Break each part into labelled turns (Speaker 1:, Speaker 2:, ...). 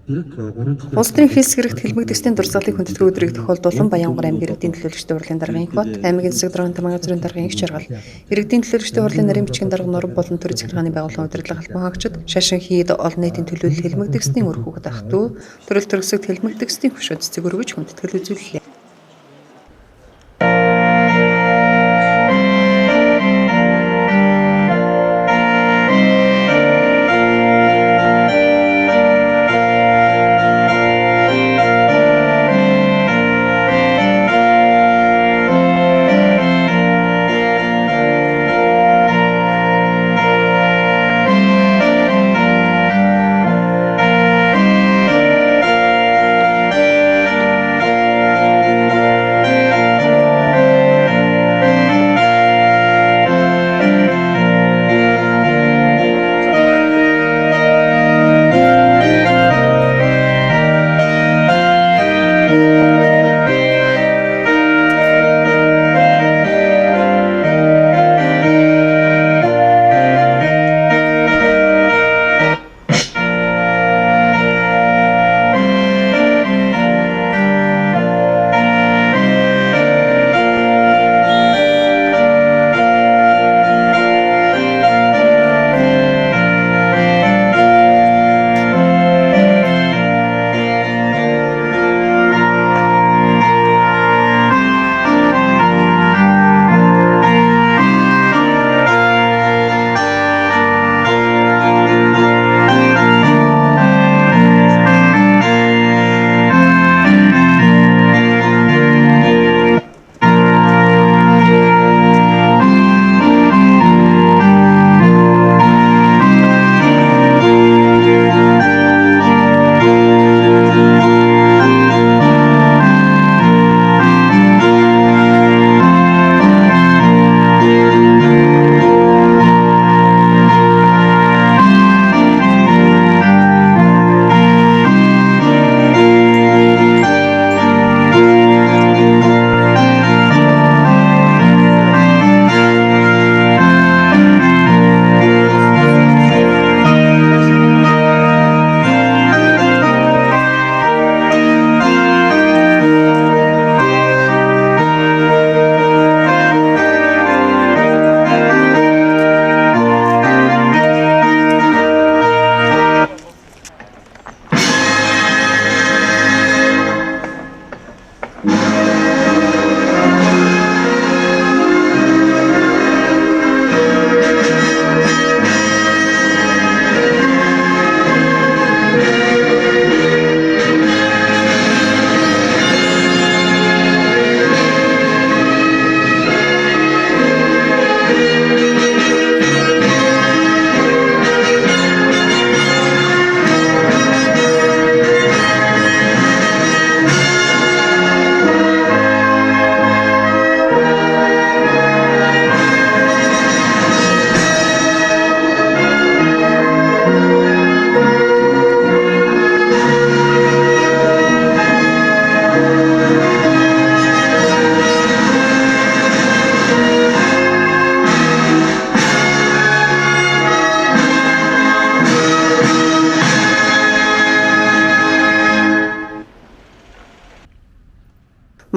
Speaker 1: Улс төрийн хэлс хэрэгт хэлмэгдэсний дурсгалыг хүндэтгэх өдрийг тохиолдуулан Баянгар аймаг иргэдийн төлөөлөгчдийн хурлын даргын их бот, аймгийн засаг даргын тамга зүрийн даргын их жаргал, иргэдийн төлөөлөгчдийн хурлын нарийн бичгийн дарга нуран болон төр захиргааны байгууллагын удирдлага албан хаагчид, шашин хийд олон нийтийн төлөөлөл хэлмэгдэсний үр хүүхэд ах トゥ төрөл төрөсгт хэлмэгдэсний хөшөө цэцэг өргөж хүндэтгэл үзүүллээ.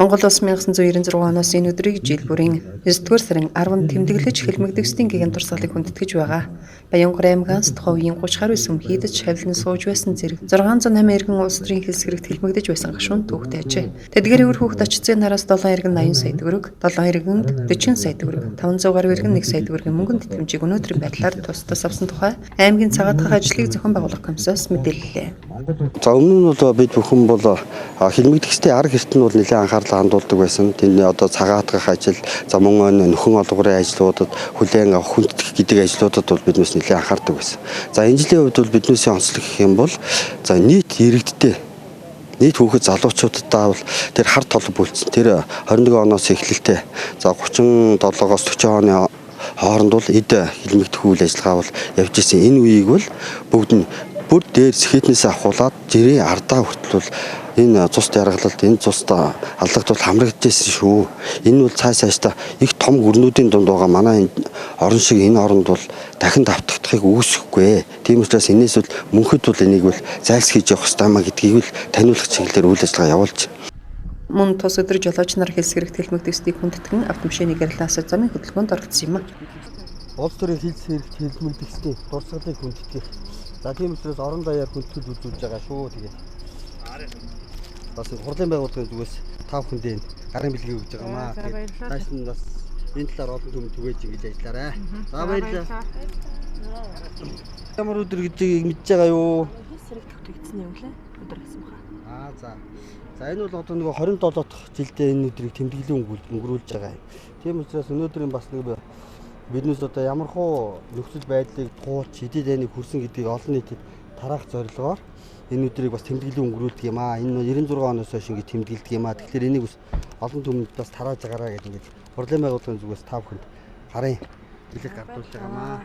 Speaker 1: Монгол улс 1996 оноос энэ өдрийг жил бүрийн 9-р сарын 10-нд тэмдэглэж хэлмэгдэсний гигant дурсгалыг хүндэтгэж байгаа. Баянгар аймгаас тухайн үеийн 30 гаруй сүм хийдэж шавлан сууж байсан зэрэг 608 иргэн улс төрийн хэлс хэрэгт хэлмэгдэж байсан гашуун түүхтэй ажээ. Тэдгээр өвөр хүүхэд очицын нараас 7 иргэн 80 сая төгрөг, 7 иргэнд 40 сая төгрөг, 500 гаруй иргэн 1 сая төгрөгийн мөнгөнд тэтгэмжийг өнөөдрийн байдлаар тус авсан тухай аймгийн цагаатгах ажлыг зохион байгуулах комиссоос мэдээллээ.
Speaker 2: За өмнө нь бид бүхэн бол хэлмэгдэхстэй арга хэрэгт нь бол нэлээд анхаарлаа хандуулдаг байсан. Тэний одоо цагаатгах ажил, за мөн нөхөн олгорын ажлуудад хүлээн авах хүндэтгэх гэдэг ажлуудад бол биднээс нэлээд анхаардаг байсан. За энэ жилийн хувьд бол биднээс онцлог гэх юм бол за нийт иргэдтэй нийт хүүхэд залуучуудаа бол тэр хар толб үйлцэн тэр 21 оноос эхлэлтэй за 37-оос 40 оны хооронд бол эд хэлмэгдэх үйл ажиллагаа бол явж ирсэн. Энэ үеийг бол бүгд нь бүр дээр сэхэтнээс ахуулаад жирийн ардаа хүртэл энэ цус яргалалд энэ цуст аллагт бол хамрагдчихсэн шүү. Энэ бол цаашаа их том гүрнүүдийн дунд байгаа манай орон шиг энэ оронд бол дахин давтагдахыг үүсэхгүй. Тийм учраас энэс бол мөнхөд бол энийг бол зайлс хийж явах ёстой маа гэдгийг л таниулах чиглэлээр үйл ажиллагаа явуулж.
Speaker 1: Мөн тус өдөр жолооч нар хэлсгэрэгт хэлмэгдэсдийг хүндэтгэн автомашины гэрэлээс замын хөдөлгөөнд оролцсон юм а.
Speaker 2: Улс төрийн хэлсгэрэгт хэлмэгдэсдийн дурсгалыг хүндэтгэх. За тийм учраас орон даяар хүндэтгэл үзүүлж байгаа шүү. Тэгээд бас хурлын байгууллагын зүгээс 5 хүндээ гарын бэлгийг өгж байгаа маа. Тааш нь бас энэ талаар олон түмэн түгээж ингэж ажиллаарай. За баярлалаа. Ямар өдөр гэдгийг мэдж байгаа юу?
Speaker 3: Сэрэг төвтгдсэн юм лээ. Өдөр гэсэн баха.
Speaker 2: За. За энэ бол одоо нөгөө 27 дахь жилдээ энэ өдрийг тэмдэглэн өнгөрүүлж байгаа юм. Тийм учраас өнөөдрийн бас нэг биднээс одоо ямархуу нөхцөл байдлыг туулж хэдий дайныг хүрсэн гэдгийг олон нийтэд тараах зорилгоор энэ өдрийг бас тэмдэглэн өнгөрүүлдэг юм аа. Энэ 96 оноос хойш ингэ тэмдэглэдэг юм аа. Тэгэхээр энийг бас олон түмэнд бас тарааж байгаараа гэдэг ингэж хурлын байгууллагын зүгээс 5 хүнд гарын бэлэг гардуулж байгаа юм аа.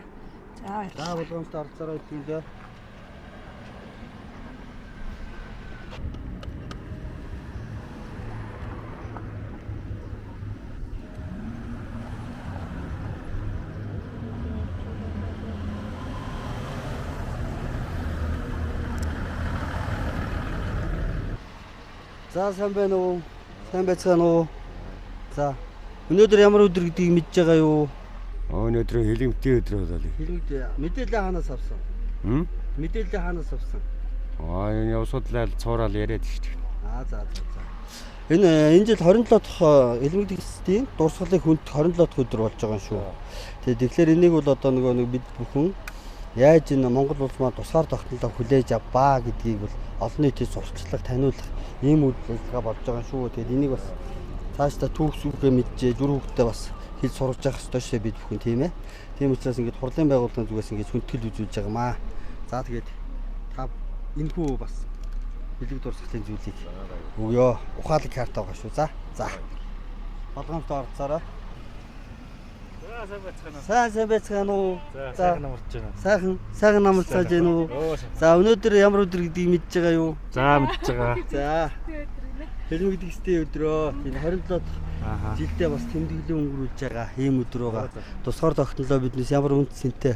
Speaker 2: За болгоомжтой оролцоорой хэлээ. За сайн байна уу? Сайн байцгаана уу? За өнөөдөр ямар өдөр гэдгийг мэдж байгаа юу?
Speaker 4: Өнөөдөр хэлэмтийн өдөр болоо.
Speaker 2: Хэлэмт мэдээлэл хаанаас авсан? Мэдээлэл хаанаас авсан?
Speaker 4: Энэ явсуудлал цуурал яриад шүү дээ.
Speaker 2: За. Энэ жил 27 дахь хэлмэгдэсдийн дурсгалыг хүндэх 27 дахь өдөр болж байгаа юм шүү. Тэгэхээр энийг бол одоо нэг бид бүхэн яаж энэ Монгол улс маань тусгаар тогтнолоо хүлээж авбаа гэдгийг бол олон нийтэд сурталчлах, таниулах ийм үйл ажиллагаа болж байгаа шүү. Тэгээд энийг бас цаашдаа түүхсүүхээ мэдчихээ зүр хөвгтөө бас хэл сургаж явах ёстой шээ бид бүхэн тийм ээ. Тийм учраас ингэж хурлын байгууллагын зүгээс ингэж хүндэтгэл үзүүлж байгаа маа. За тэгээд та энэхүү бас бэлэг дурсгалын зүйлийг өгөө. Ухаалаг карт байгаа шүү. За. Болгоомжтой оролцоорой. Сайн байцгаана уу? За намарч байна. Сайхан намарцааж байна уу? За өнөөдөр ямар өдөр гэдгийг мэдж байгаа юу?
Speaker 4: За мэдж байгаа.
Speaker 2: За. Хэлмэгдэсдийн өдрөө энэ 27 дахь жилдээ бас тэмдэглэн өнгөрүүлж байгаа ийм өдөр байгаа. Тусгаар тогтнолоо биднээс ямар үнд цэнтэй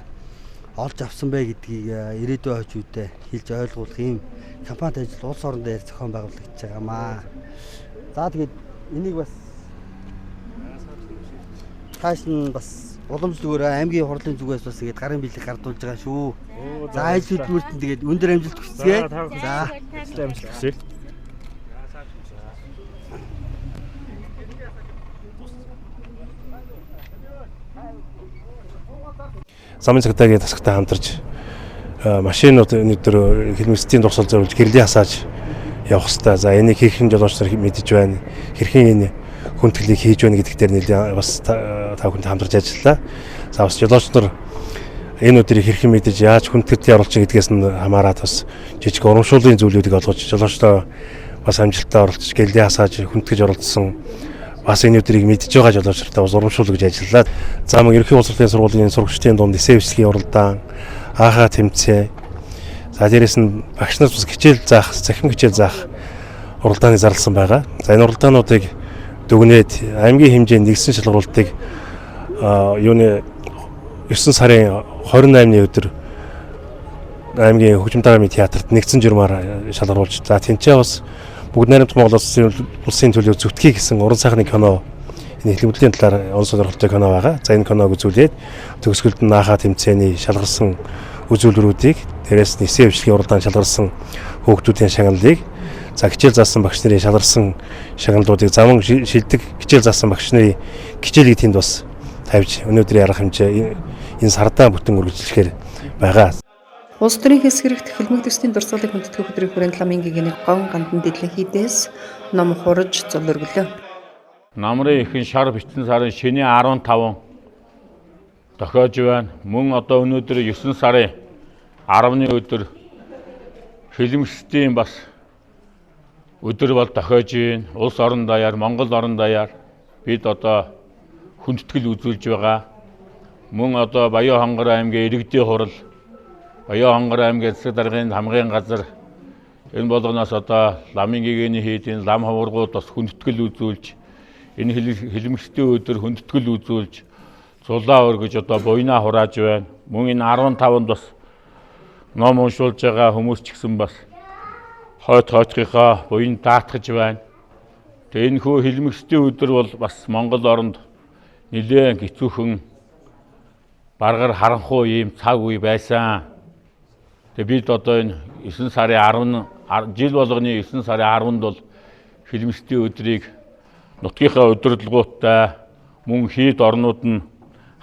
Speaker 2: олж авсан бэ гэдгийг ирээдүйн хойчуудад хэлж ойлгуулах ийм кампанит ажил улс орон дээр зохион байгуулагдаж байгаа маа. За тэгээд энийг бас тааш нь бас уламжлалгөөр аймгийн хурлын зүгээс бас ингэж гарын бэлэг гардуулж байгаа шүү. За ажил хөдөлмөртөнд тэгээд өндөр амжилт хүсье. За
Speaker 4: амжилт хүсье. Замын цагтаагийн тасагтай хамтарч машинууд өнөөдөр хэлмэгдэсдийн дурсгал зориулж гэрлийн хасааж явах хэрэгтэй. За энийг хийх нь жолооч нар мэдэж байна. Хэрхэн энэ хүндэтгэлийг хийж байна гэдэгт нэлээд бас та бүхэнд хамтарч ажиллалаа. За бас жолооч нар энэ өдрийг хэрхэн мэдэж яаж хүндэтгэлд оруулж гэдгээс нь хамаарат бас жижиг урамшууллын зүйлүүдийг олгож жолоочтой бас амжилттай оролцож гэрлийн хасааж хүндэтгэж оролцсон бас энэ өдрийг мэдж байгаа жолоочтой бас урамшуул гэж ажиллалаа. За мөн ерөнхий улс хурлын сургуулийн сурагчдын дунд эсээ бичлэгийн уралдаан, аахаа тэмцээн. За дээрэс нь багш нар бас хичээл заах, цахим хичээл заах уралдааны зарласан байгаа. За энэ уралдаануудыг дүгнээд аймгийн хэмжээнд нэгсэн шалгуултыг юуны 9 сарын 28-ны өдөр аймгийн хөгжимтэй аймгийн театрт нэгдсэн журмаар шалгаруулж. За тэнцээ бас бүгд найрамд Монгол улсын төлөө зүтгэе гэсэн уран сайхны кино энэ хэлбэрлийн талаар он сонирхолтой кино байгаа. За энэ киног үзүүлээд төгсгөлд нь наахаа тэмцээний шалгарсан үзүүлбэрүүдийг дээрээс нь эсээ бичлэгийн уралдаан шалгарсан хүүхдүүдийн шагналыг за хичээл заасан багш нарын шалгарсан шагналуудыг замун шилдэг хичээл заасан багш нарын хичээлийг тэнд бас тавьж өнөөдрийн арга хэмжээ энэ сардаа бүтэн үргэлжлэхээр байгаа.
Speaker 1: Улс төрийн хэлсгэрэгт хэлмэгдэсдийн дурсгалыг хүндэтгэх өдрийн хүрээнд ламын гинэг гон гандан дэлхийдээс ном хурж зул өргөлөө.
Speaker 5: Намрын ихэнх шар битэн сарын шөнийн 15 тохиож байна. Мөн одоо өнөөдөр 9 сарын 10-ны өдөр хэлмэгдэсдийн бас өдөр бол тохиож байна. Улс орон даяар, Монгол орон даяар бид одоо хүндэтгэл үзүүлж байгаа. Мөн одоо Баян Хонгор аймгийн иргэдийн хурал Баян хонгор аймгийн засаг даргын хамгийн газар энэ болгоноос одоо ламын гэгэний хийдийн лам хаврагууд бас хүндэтгэл үзүүлж энэ хэлмэгчдийн өдөр хүндэтгэл үзүүлж зулаа өргөж одоо буйнаа хурааж байна. Мөн энэ 15-нд бас ном уншуулж байгаа хүмүүс ч гэсэн бас хойцгийнхаа буйн даатгаж байна. Тэгээ энэ хөө хэлмэгчдийн өдөр бол бас Монгол оронд нэлээд хэцүүхэн баргаар харанхуй ийм цаг үе байсан. Тэгээ бид одоо энэ 9 сарын 10 жил болгоны 9 сарын 10-нд бол хэлмэгчдийн өдрийг нутгийнхаа удирдлагуудтай мөн хэд орнууд нь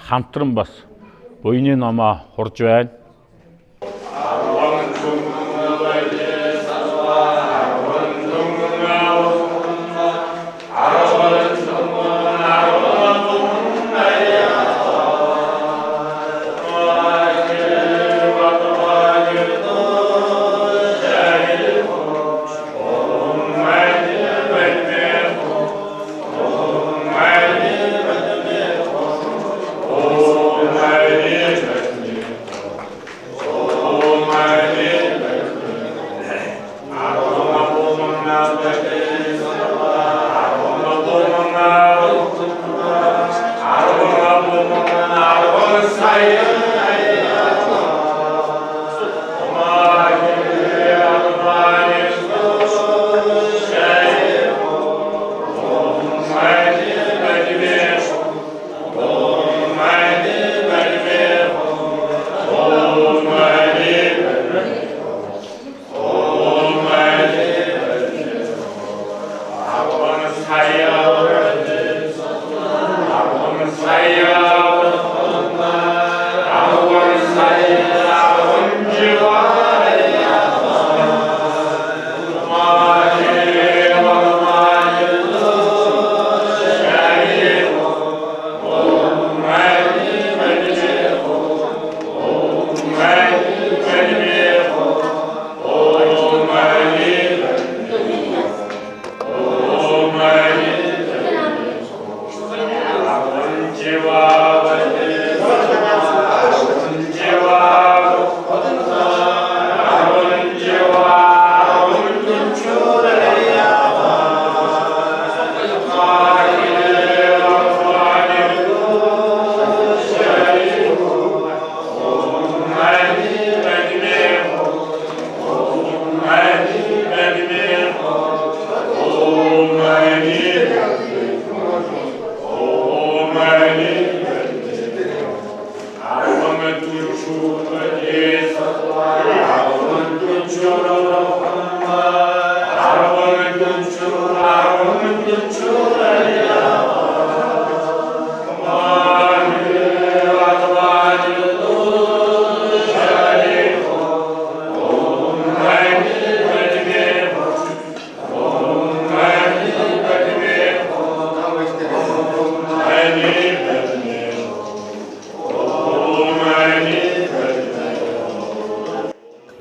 Speaker 5: хамтран бас буйны номоо хурж байна.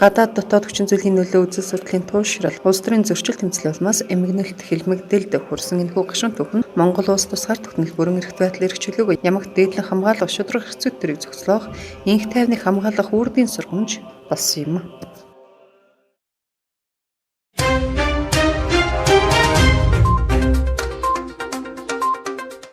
Speaker 1: Гадаад дотоод хүчин зүйлийн нөлөө үзэл судлалын туушрал, улс төрийн зөрчил тэмцэл улмаас эмгэнэлт хэлмэгдэлд хүрсэн энэхүү гашуун түүхэн Монгол улс тусгаар тогтнох бүрэн эрхт байдлыг эрхчлөөгүй ямагт дээдлэн хамгаалах шудраг хэцүү төрийг зохицлоох, инх тайвныг хамгаалах үрдийн сургамж болсон юм.